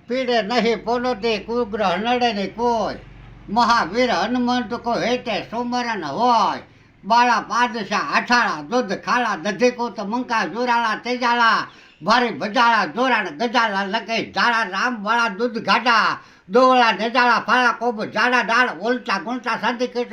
પીડે નહીં પોનોતી કુગ્ર નડે નહીં કોઈ મહાવીર હનુમંત કો હેતે સોમરન હોય બાળા પાદશા આઠાળા દૂધ ખાળા દધીકો તો મંકા જોરાળા તેજાળા ભારી ભજાળા જોરાણ ગજાળા લકે ઝાડા રામ વાળા દૂધ ઘાટા દોવળા નેજાળા ફાળા કોબ ઝાડા ડાળ ઓલટા ગુણતા શાંતિ કીર્ત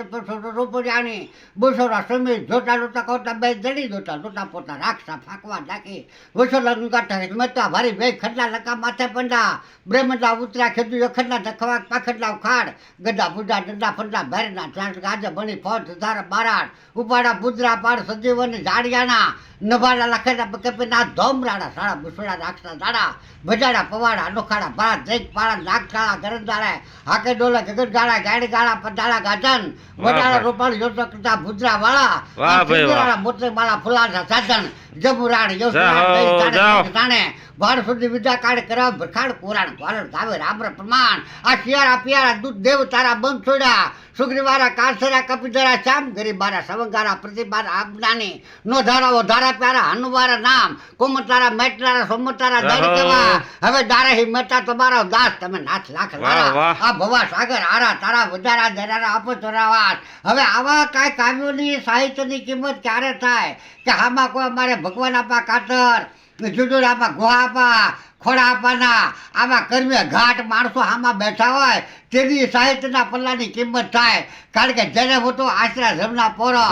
રૂપડિયાની બુસોરા સમીર જોતા જોતા કોટા બે જડી જોતા જોતા પોતા રાખસા ફાકવા ડાકી વસોલા ગાંઠા મેતા ભારી બે ખડલા લકા માથે પંડા બ્રહ્મડા ઉતરા ખેડુ ખડલા દખવા પાખડલા ખાડ ગડા બુડા ડંડા ફંડા ભેરના ચાંદ ગાજે બની ફોજ ધાર બારાડ ઉપાડા બુદરા પાડ સજીવન ઝાડિયાના નભાડા લખેડા કપીના ધોમરાડા સાડા બુસોડા રાખસા ઝાડા ભજાડા પવાડા અનોખાડા ભાત દેખ પાડા નાગશાળા ગરંજાળા હાકે ડોલે ગગન ગાળા ગાડી ગાળા પડાળા ગાજન વડાળા રોપાળ યોજક કરતા ભુજરા વાળા મોટે માળા ફુલાડા સાધન જબુરાડ યોજના જાણે ભાર સુધી વિદ્યા કાઢ કરાવ ભરખાડ કોરાણ ભારત ગાવે રામ્ર પ્રમાણ આ શિયાળા પિયાળા દૂધ દેવ તારા બંધ છોડ્યા સુગ્રીવારા કાળસરા કપિધરા શ્યામ ગરીબારા સવંગારા પ્રતિભાર આપનાની નો ધારાવો ધારા પ્યારા હનુવારા નામ કોમતારા મેટલારા સોમતારા દરિકવા હવે દારા હિ મેટા તમારો દાસ તમે નાથ લાખ લારા આ ભવા સાગર આરા તારા વધારા જરારા અપચરાવાસ હવે આવા કાંઈ કાવ્યોની સાહિત્યની કિંમત ક્યારે થાય કે આમાં કોઈ અમારે ભગવાન આપા કાતર જુદુર આપા ગુહા આપા ખોડા આપવાના આમાં કર્મ્ય ઘાટ માણસો આમાં બેઠા હોય તેની સાહિત્યના પલ્લાની કિંમત થાય કારણ કે જેને મોટો આશરા ધર્મના પોરો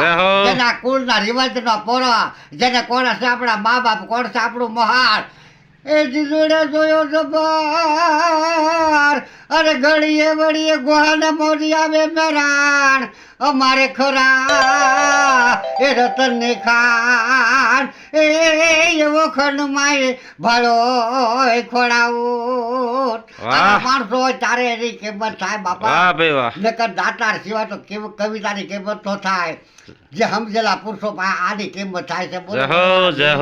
જેના કુળના રિવાજના પોરો જેને કોણ છે આપણા મા બાપ કોણ છે આપણું મહાન એ જીજોડે જોયો જબર અરે ઘડીએ વળીએ ગુહાને મોરી આવે મેરાણ અમારે ખરા એ રતન ને ખાન એ એવો ખંડમાં ભાડો ખોડાવો માણસો હોય તારે એની કિંમત થાય બાપા નકર દાતાર સિવાય તો કવિતાની કિંમત તો થાય જે સમજેલા પુરુષો આની કિંમત થાય છે બોલો જય